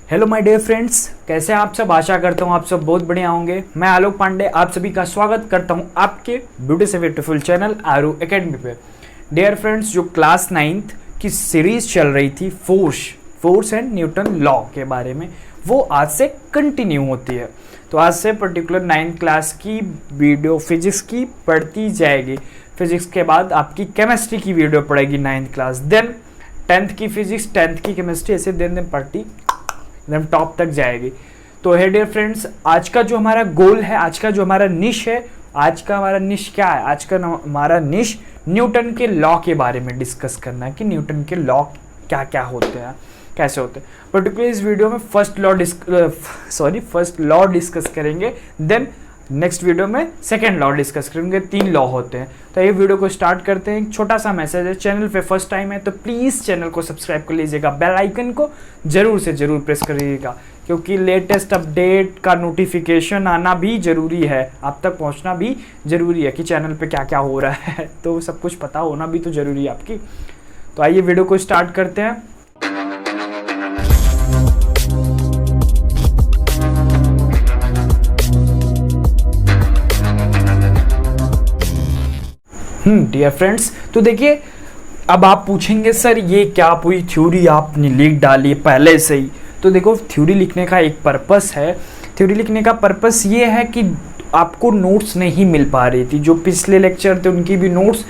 Hello my dear friends, कैसे हैं आप सब। आशा करता हूँ आप सब बहुत बढ़िया होंगे। मैं आलोक पांडे आप सभी का स्वागत करता हूँ आपके ब्यूटी से ब्यूटीफुल चैनल आरू एकेडमी पे। डियर फ्रेंड्स, जो क्लास 9th की सीरीज चल रही थी फोर्स एंड न्यूटन लॉ के बारे में, वो आज से कंटिन्यू होती है। तो आज से पर्टिकुलर 9th क्लास की वीडियो फिजिक्स की पढ़ती जाएगी। फिजिक्स के बाद आपकी केमिस्ट्री की वीडियो पड़ेगी 9th क्लास, देन 10th की फिजिक्स, 10th की केमिस्ट्री, ऐसे दिन पढ़ती एकदम टॉप तक जाएगी। तो है डियर फ्रेंड्स, आज का जो हमारा गोल है, आज का जो हमारा निश है, आज का हमारा निश क्या है? आज का हमारा निश न्यूटन के लॉ के बारे में डिस्कस करना है कि न्यूटन के लॉ क्या क्या होते हैं, कैसे होते हैं। पर्टिकुलर इस वीडियो में फर्स्ट लॉ डिस्कस करेंगे, देन नेक्स्ट वीडियो में सेकेंड लॉ डिस्कस करेंगे। 3 लॉ होते हैं। तो ये वीडियो को स्टार्ट करते हैं। एक छोटा सा मैसेज है, चैनल पे फर्स्ट टाइम है तो प्लीज़ चैनल को सब्सक्राइब कर लीजिएगा, बेल आइकन को जरूर से जरूर प्रेस करिएगा, क्योंकि लेटेस्ट अपडेट का नोटिफिकेशन आना भी ज़रूरी है, आप तक पहुंचना भी ज़रूरी है कि चैनल पे क्या क्या हो रहा है। तो सब कुछ पता होना भी तो ज़रूरी है आपकी। तो आइए वीडियो को स्टार्ट करते हैं। डियर फ्रेंड्स, तो देखिए, अब आप पूछेंगे सर ये क्या पूरी थ्योरी आपने लिख डाली पहले से ही। तो देखो, थ्योरी लिखने का एक पर्पस है। थ्योरी लिखने का पर्पस ये है कि आपको नोट्स नहीं मिल पा रही थी, जो पिछले लेक्चर थे उनकी भी नोट्स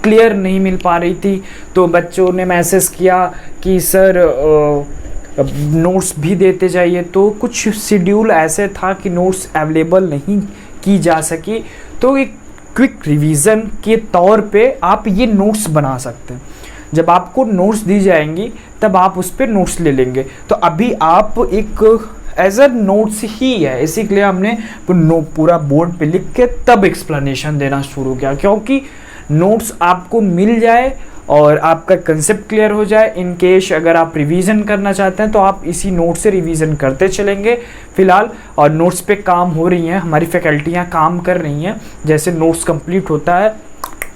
क्लियर नहीं मिल पा रही थी। तो बच्चों ने मैसेज किया कि सर नोट्स भी देते जाइए। तो कुछ शेड्यूल ऐसे था कि नोट्स अवेलेबल नहीं की जा सकी। तो एक क्विक रिवीजन के तौर पे आप ये नोट्स बना सकते हैं। जब आपको नोट्स दी जाएंगी तब आप उस पर नोट्स ले लेंगे। तो अभी आप एक एज अ नोट्स ही है, इसीलिए हमने पूरा बोर्ड पे लिख के तब एक्सप्लेनेशन देना शुरू किया, क्योंकि नोट्स आपको मिल जाए और आपका कंसेप्ट क्लियर हो जाए। इन केस अगर आप रिवीजन करना चाहते हैं तो आप इसी नोट से रिवीजन करते चलेंगे फिलहाल। और नोट्स पे काम हो रही हैं, हमारी फैकल्टियाँ काम कर रही हैं, जैसे नोट्स कंप्लीट होता है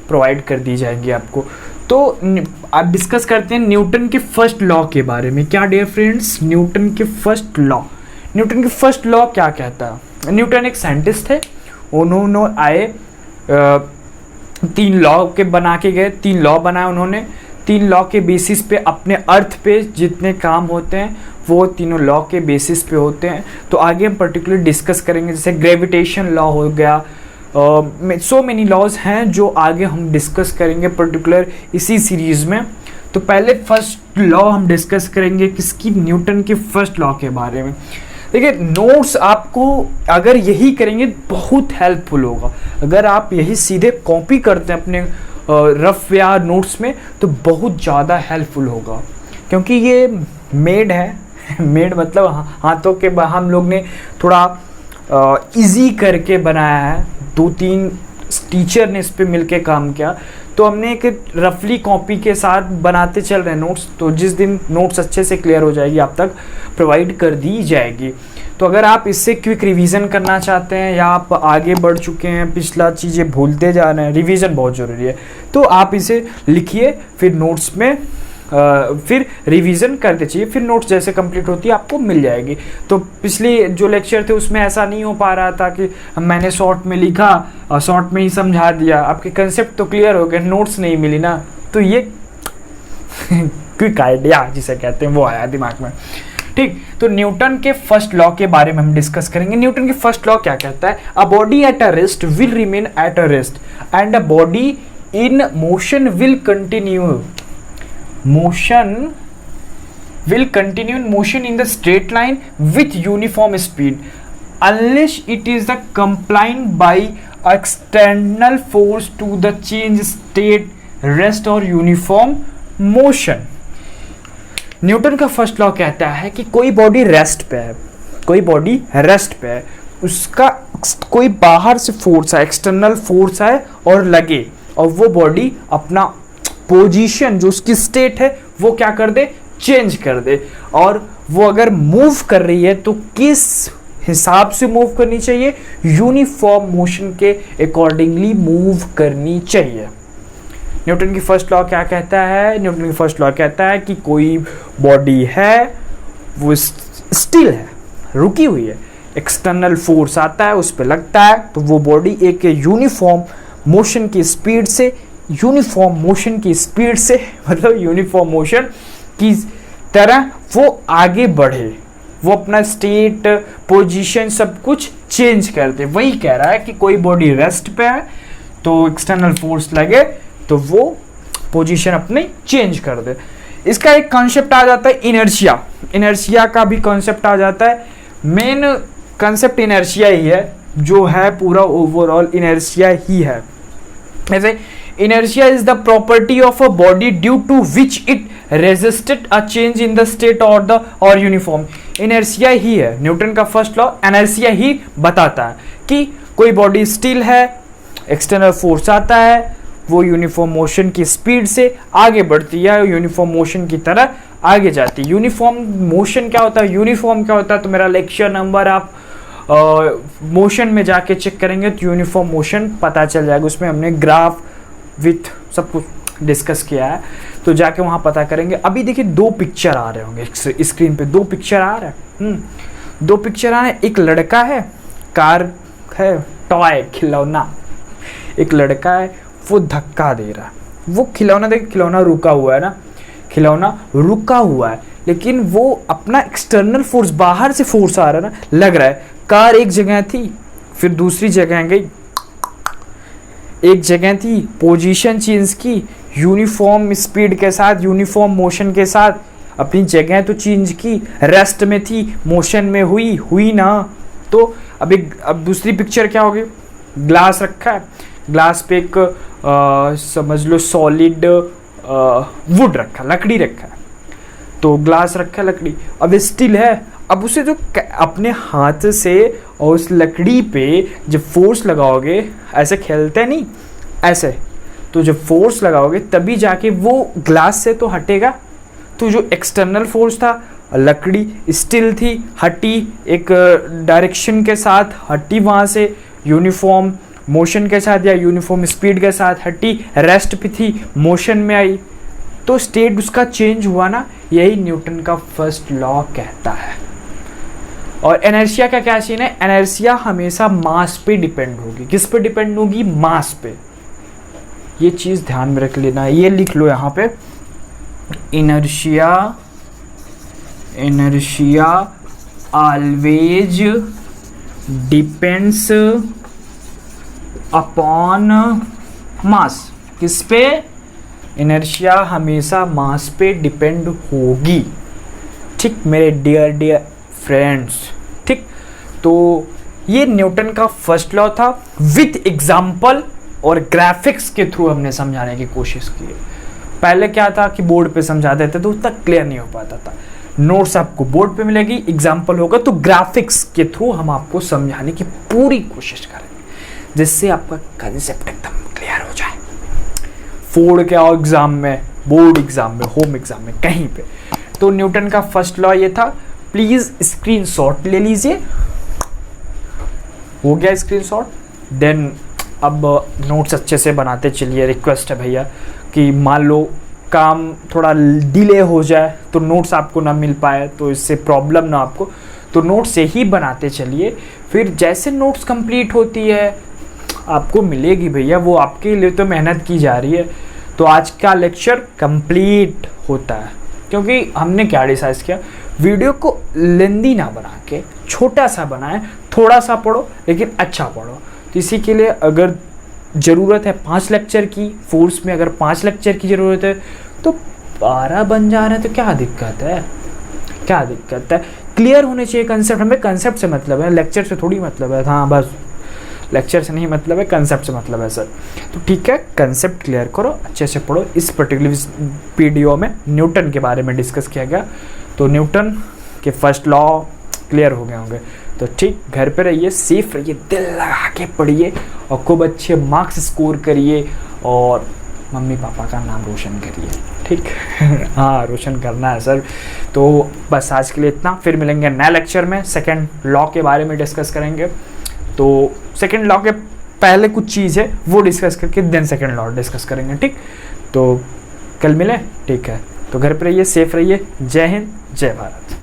प्रोवाइड कर दी जाएंगी आपको। तो आप डिस्कस करते हैं न्यूटन के फर्स्ट लॉ के बारे में। क्या डियर फ्रेंड्स, न्यूटन के फर्स्ट लॉ। न्यूटन के फर्स्ट लॉ क्या कहता है? न्यूटन एक साइंटिस्ट थे, उन्होंने आए 3 लॉ के बना के गए। 3 लॉ बनाए उन्होंने। 3 लॉ के बेसिस पे अपने अर्थ पे जितने काम होते हैं वो तीनों लॉ के बेसिस पे होते हैं। तो आगे हम पर्टिकुलर डिस्कस करेंगे, जैसे ग्रेविटेशन लॉ हो गया। सो मेनी लॉज हैं जो आगे हम डिस्कस करेंगे पर्टिकुलर इसी सीरीज में। तो पहले फर्स्ट लॉ हम डिस्कस करेंगे किसकी? न्यूटन के फर्स्ट लॉ के बारे में। देखिए, नोट्स आपको अगर यही करेंगे बहुत हेल्पफुल होगा। अगर आप यही सीधे कॉपी करते हैं अपने रफ या नोट्स में तो बहुत ज़्यादा हेल्पफुल होगा, क्योंकि ये मेड है। मेड मतलब हाथों के हम लोग ने थोड़ा इजी करके बनाया है। 2-3 टीचर ने इस पे मिलके काम किया, तो हमने एक रफली कॉपी के साथ बनाते चल रहे हैं नोट्स। तो जिस दिन नोट्स अच्छे से क्लियर हो जाएगी आप तक प्रोवाइड कर दी जाएगी। तो अगर आप इससे क्विक रिवीजन करना चाहते हैं या आप आगे बढ़ चुके हैं, पिछला चीज़ें भूलते जा रहे हैं, रिवीजन बहुत ज़रूरी है, तो आप इसे लिखिए, फिर नोट्स में फिर रिवीजन करते चाहिए। फिर नोट्स जैसे कंप्लीट होती है आपको मिल जाएगी। तो पिछले जो लेक्चर थे उसमें ऐसा नहीं हो पा रहा था कि मैंने शॉर्ट में लिखा और शॉर्ट में ही समझा दिया, आपके कंसेप्ट तो क्लियर हो गए, नोट्स नहीं मिली ना। तो ये क्विक आइडिया जिसे कहते हैं वो आया दिमाग में। ठीक, तो न्यूटन के फर्स्ट लॉ के बारे में हम डिस्कस करेंगे। न्यूटन के फर्स्ट लॉ क्या कहता है? A body at a rest will remain at a rest and a body in motion will continue in motion in the straight line with uniform speed unless it is compelled by external force to the change state, rest or uniform motion। Newton का first law कहता है कि कोई body rest पे है, उसका कोई बाहर से फोर्स है, एक्सटर्नल फोर्स है और लगे, और वो बॉडी अपना पोजीशन जो उसकी स्टेट है वो क्या कर दे? चेंज कर दे। और वो अगर मूव कर रही है तो किस हिसाब से मूव करनी चाहिए? यूनिफॉर्म मोशन के अकॉर्डिंगली मूव करनी चाहिए। न्यूटन की फर्स्ट लॉ क्या कहता है? न्यूटन की फर्स्ट लॉ कहता है कि कोई बॉडी है, वो स्टिल है, रुकी हुई है, एक्सटर्नल फोर्स आता है, उस पर लगता है, तो वो बॉडी एक यूनिफॉर्म मोशन की स्पीड से मतलब यूनिफॉर्म मोशन की तरह वो आगे बढ़े, वो अपना स्टेट पोजीशन सब कुछ चेंज कर दे। वही कह रहा है कि कोई बॉडी रेस्ट पे है तो एक्सटर्नल फोर्स लगे तो वो पोजीशन अपने चेंज कर दे। इसका एक कॉन्सेप्ट आ जाता है इनर्शिया का भी कॉन्सेप्ट आ जाता है। मेन कॉन्सेप्ट इनर्शिया ही है, जो है पूरा ओवरऑल इनर्शिया ही है। ऐसे inertia is the property of a body due to which it resisted a change in the state or uniform। inertia ही है, न्यूटन का फर्स्ट लॉ inertia ही बताता है कि कोई बॉडी स्टिल है, एक्सटर्नल फोर्स आता है, वो यूनिफॉर्म मोशन की स्पीड से आगे बढ़ती है, यूनिफॉर्म मोशन की तरह आगे जाती है। यूनिफॉर्म मोशन क्या होता है, यूनिफॉर्म क्या होता है, तो मेरा लेक्चर नंबर आप मोशन में जाके चेक करेंगे तो यूनिफॉर्म मोशन पता चल जाएगा। उसमें हमने ग्राफ विथ सब कुछ डिस्कस किया है, तो जाके वहाँ पता करेंगे। अभी देखिए दो पिक्चर आ रहे होंगे स्क्रीन पे, दो पिक्चर आ रहे हैं, दो पिक्चर आ रहे हैं। एक लड़का है, कार है, टॉय खिलौना, एक लड़का है वो धक्का दे रहा है, वो खिलौना देख, खिलौना रुका हुआ है ना, खिलौना रुका हुआ है, लेकिन वो अपना एक्सटर्नल फोर्स, बाहर से फोर्स आ रहा है ना, लग रहा है। कार एक जगह थी, फिर दूसरी जगह गई, एक जगह थी, पोजीशन चेंज की, यूनिफॉर्म स्पीड के साथ, यूनिफॉर्म मोशन के साथ अपनी जगह तो चेंज की, रेस्ट में थी, मोशन में हुई ना। तो अब दूसरी पिक्चर क्या होगी, ग्लास रखा है, ग्लास पे एक समझ लो सॉलिड वुड रखा, लकड़ी रखा है, तो ग्लास रखा है, लकड़ी अब स्टिल है। अब उसे जो अपने हाथ से और उस लकड़ी पे जब फोर्स लगाओगे, ऐसे खेलते नहीं ऐसे, तो जब फोर्स लगाओगे तभी जाके वो ग्लास से तो हटेगा। तो जो एक्सटर्नल फोर्स था, लकड़ी स्टिल थी, हटी एक डायरेक्शन के साथ, हटी वहाँ से यूनिफॉर्म मोशन के साथ या यूनिफॉर्म स्पीड के साथ हटी, रेस्ट पे थी, मोशन में आई, तो स्टेट उसका चेंज हुआ ना। यही न्यूटन का फर्स्ट लॉ कहता है। और इनर्शिया का क्या सीन है, इनर्शिया हमेशा मास पे डिपेंड होगी। किस पे डिपेंड होगी, मास पे। ये चीज ध्यान में रख लेना, ये लिख लो यहाँ पे, inertia always depends upon mass. किस पे, इनर्शिया हमेशा मास पे डिपेंड होगी। ठीक मेरे डियर फ्रेंड्स, ठीक। तो ये न्यूटन का फर्स्ट लॉ था, विथ एग्जाम्पल और ग्राफिक्स के थ्रू हमने समझाने की कोशिश की। पहले क्या था कि बोर्ड पे समझा देते तो उतना क्लियर नहीं हो पाता था। नोट्स आपको बोर्ड पे मिलेगी, एग्जाम्पल होगा, तो ग्राफिक्स के थ्रू हम आपको समझाने की पूरी कोशिश करेंगे, जिससे आपका कंसेप्ट एकदम क्लियर हो जाए। फोड़ के आओ एग्जाम में, बोर्ड एग्जाम में, होम एग्जाम में, कहीं पे। तो न्यूटन का फर्स्ट लॉ ये था। प्लीज स्क्रीनशॉट ले लीजिए, हो गया स्क्रीनशॉट। देन अब नोट्स अच्छे से बनाते चलिए। रिक्वेस्ट है भैया कि मान लो काम थोड़ा डिले हो जाए तो नोट्स आपको ना मिल पाए, तो इससे प्रॉब्लम ना आपको, तो नोट्स से ही बनाते चलिए। फिर जैसे नोट्स कंप्लीट होती है आपको मिलेगी भैया, वो आपके लिए तो मेहनत की जा रही है। तो आज का लेक्चर कंप्लीट होता है, क्योंकि हमने क्या डिसाइड किया, वीडियो को लेंदी ना बना के छोटा सा बनाए, थोड़ा सा पढ़ो लेकिन अच्छा पढ़ो। तो इसी के लिए अगर ज़रूरत है 5 लेक्चर की, फोर्स में अगर 5 लेक्चर की ज़रूरत है तो 12 बन जा रहे हैं, तो क्या दिक्कत है, क्या दिक्कत है। क्लियर होने चाहिए कंसेप्ट, हमें कंसेप्ट से मतलब है, लेक्चर से थोड़ी मतलब है। हाँ बस लेक्चर से नहीं मतलब है, कंसेप्ट से मतलब है सर। तो ठीक है, कंसेप्ट क्लियर करो, अच्छे से पढ़ो। इस पर्टिकुलर वीडियो में न्यूटन के बारे में डिस्कस किया गया, तो न्यूटन के फर्स्ट लॉ क्लियर हो गए होंगे। तो ठीक, घर पे रहिए, सेफ रहिए, दिल लगा के पढ़िए और खूब अच्छे मार्क्स स्कोर करिए और मम्मी पापा का नाम रोशन करिए, ठीक। हाँ रोशन करना है सर। तो बस आज के लिए इतना, फिर मिलेंगे नए लेक्चर में, सेकंड लॉ के बारे में डिस्कस करेंगे। तो सेकंड लॉ के पहले कुछ चीज़ है वो डिस्कस करके देन सेकंड लॉ डिस्कस करेंगे, ठीक। तो कल मिले, ठीक है। तो घर पे रहिए, सेफ रहिए। जय हिंद, जय भारत।